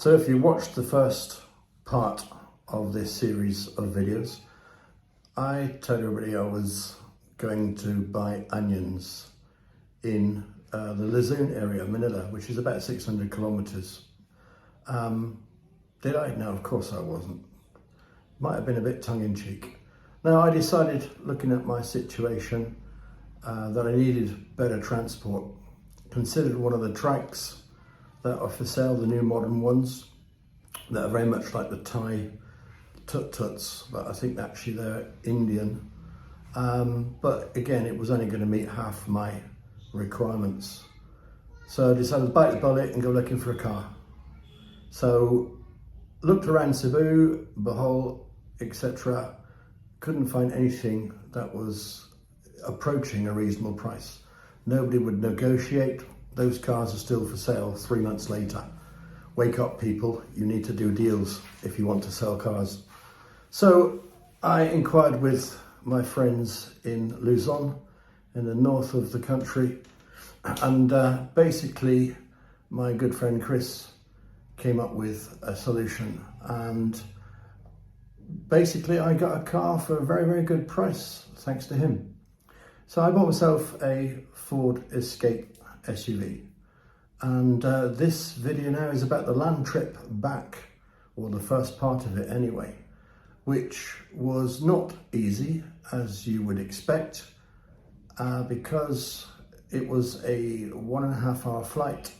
So if you watched the first part of this series of videos, I told everybody I was going to buy onions in the Luzon area, Manila, which is about 600 kilometers. Did I? No, of course I wasn't. Might have been a bit tongue-in-cheek. Now, I decided, looking at my situation, that I needed better transport. Considered one of the tracks that are for sale, the new modern ones, that are very much like the Thai tut-tuts, but I think actually they're Indian. But again, it was only going to meet half my requirements. So I decided to bite the bullet and go looking for a car. So looked around Cebu, Bohol, etc. Couldn't find anything that was approaching a reasonable price. Nobody would negotiate. Those cars are still for sale 3 months later. Wake up, people, you need to do deals if you want to sell cars. So I inquired with my friends in Luzon, in the north of the country, and basically my good friend Chris came up with a solution, and basically I got a car for a very, very good price thanks to him. So I bought myself a Ford Escape SUV, and this video now is about the land trip back, or the first part of it anyway, which was not easy, as you would expect, because it was a 1.5 hour flight,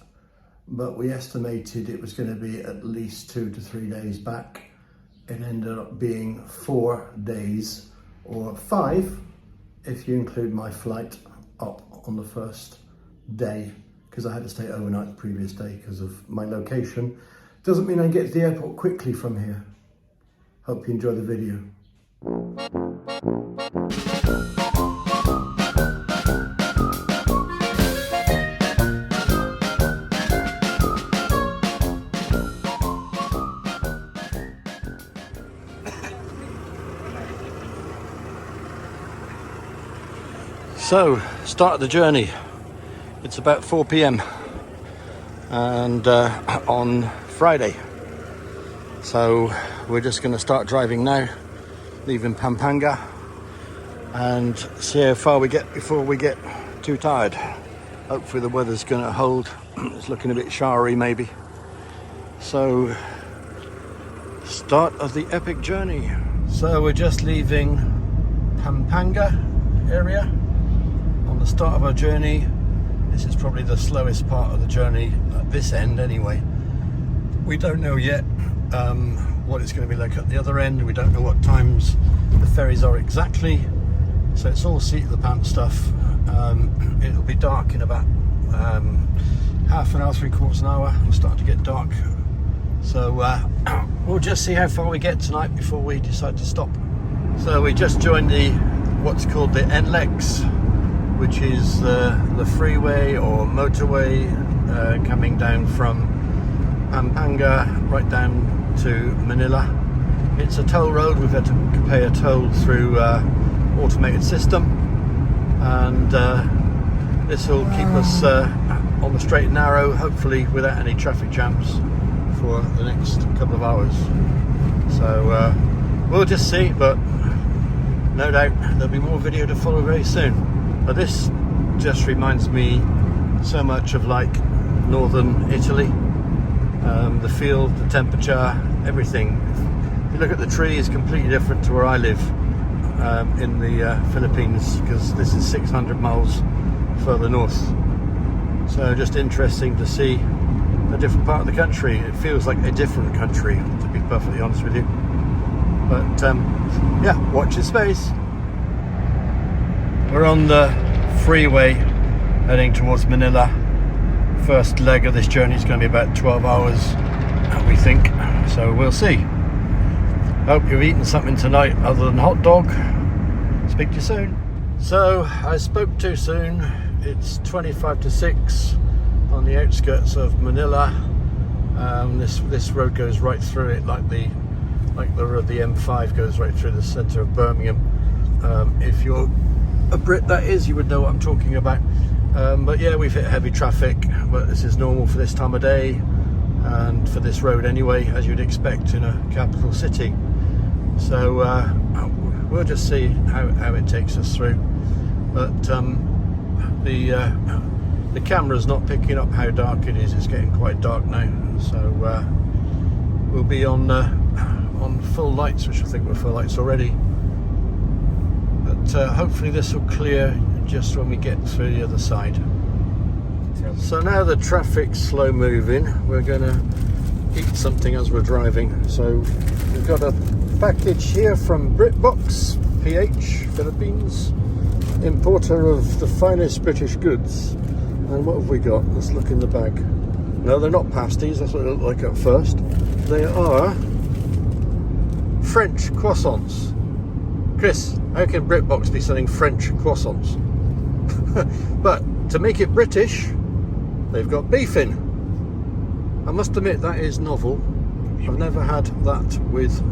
but we estimated it was going to be at least 2 to 3 days back. It ended up being 4 days, or 5 if you include my flight up on the first day, because I had to stay overnight the previous day because of my location. Doesn't mean I get to the airport quickly from here. Hope you enjoy the video. So, start of the journey. It's about 4 p.m. and on Friday. So we're just going to start driving now, leaving Pampanga, and see how far we get before we get too tired. Hopefully the weather's going to hold. It's looking a bit showery maybe. So, start of the epic journey. So we're just leaving Pampanga area. On the start of our journey, this is probably the slowest part of the journey at this end anyway. We don't know yet what it's going to be like at the other end. We don't know what times the ferries are exactly, so it's all seat of the pants stuff. It'll be dark in about half an hour, 3/4 an hour. It'll start to get dark, so we'll just see how far we get tonight before we decide to stop. So we just joined the what's called the NLEX, which is the freeway or motorway coming down from Pampanga right down to Manila. It's a toll road. We've had to pay a toll through automated system, and this will keep us on the straight and narrow, hopefully without any traffic jams for the next couple of hours. So we'll just see, but no doubt there'll be more video to follow very soon. But this just reminds me so much of like northern Italy. The feel, the temperature, everything. If you look at the tree, it's completely different to where I live in the Philippines, because this is 600 miles further north. So just interesting to see a different part of the country. It feels like a different country, to be perfectly honest with you. But yeah, watch this space. We're on the freeway heading towards Manila. First leg of this journey is going to be about 12 hours, we think, so we'll see. Hope you've eaten something tonight other than hot dog. Speak to you soon. So I spoke too soon. It's 25 to 6 on the outskirts of Manila. This road goes right through it, like the M5 goes right through the centre of Birmingham. If you're a Brit, that is, you would know what I'm talking about. But yeah, we've hit heavy traffic, but this is normal for this time of day, and for this road anyway, as you'd expect in a capital city. So we'll just see how it takes us through. But the camera's not picking up how dark it is. It's getting quite dark now. So we'll be on full lights, which I think we're full lights already. But hopefully this will clear just when we get through the other side. So now the traffic's slow moving. We're gonna eat something as we're driving. So we've got a package here from BritBox PH Philippines, importer of the finest British goods. And what have we got? Let's look in the bag. No, they're not pasties. That's what they look like at first. They are French croissants. Chris, how can BritBox be selling French croissants? But to make it British, they've got beef in. I must admit that is novel. I've never had that with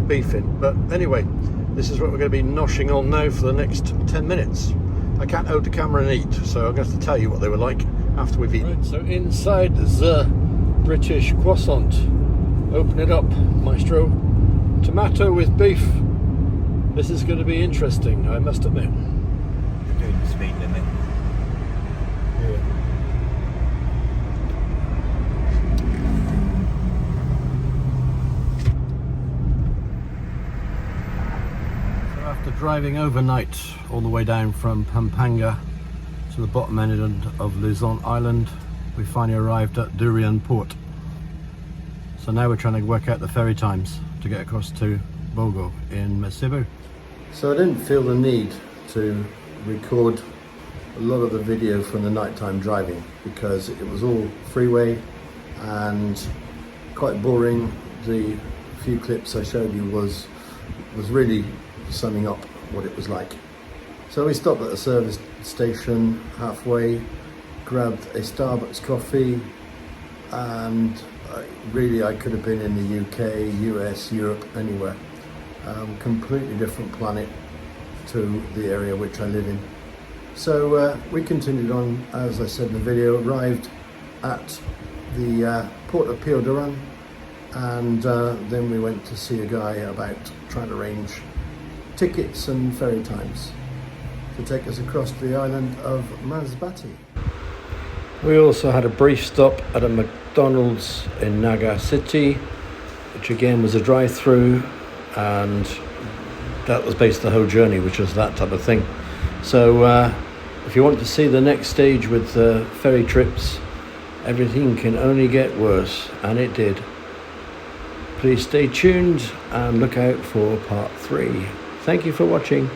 beef in. But anyway, this is what we're going to be noshing on now for the next 10 minutes. I can't hold the camera and eat, so I'm going to have to tell you what they were like after we've eaten. Right, so inside the British croissant, open it up, maestro. Tomato with beef. This is going to be interesting, I must admit. You're doing the speed limit. Yeah. So after driving overnight all the way down from Pampanga to the bottom end of Luzon Island, we finally arrived at Durian Port. So now we're trying to work out the ferry times to get across to Bohol in Cebu. So I didn't feel the need to record a lot of the video from the nighttime driving because it was all freeway and quite boring. The few clips I showed you was really summing up what it was like. So we stopped at a service station halfway, grabbed a Starbucks coffee, and really I could have been in the UK, US, Europe, anywhere. Completely different planet to the area which I live in. So we continued on, as I said in the video, arrived at the port of Piodaran, and then we went to see a guy about trying to arrange tickets and ferry times to take us across to the island of Masbate. We also had a brief stop at a McDonald's in Naga City, which again was a drive-through, and that was based the whole journey, which was that type of thing. So if you want to see the next stage with ferry trips, everything can only get worse, and it did. Please stay tuned and look out for part 3. Thank you for watching.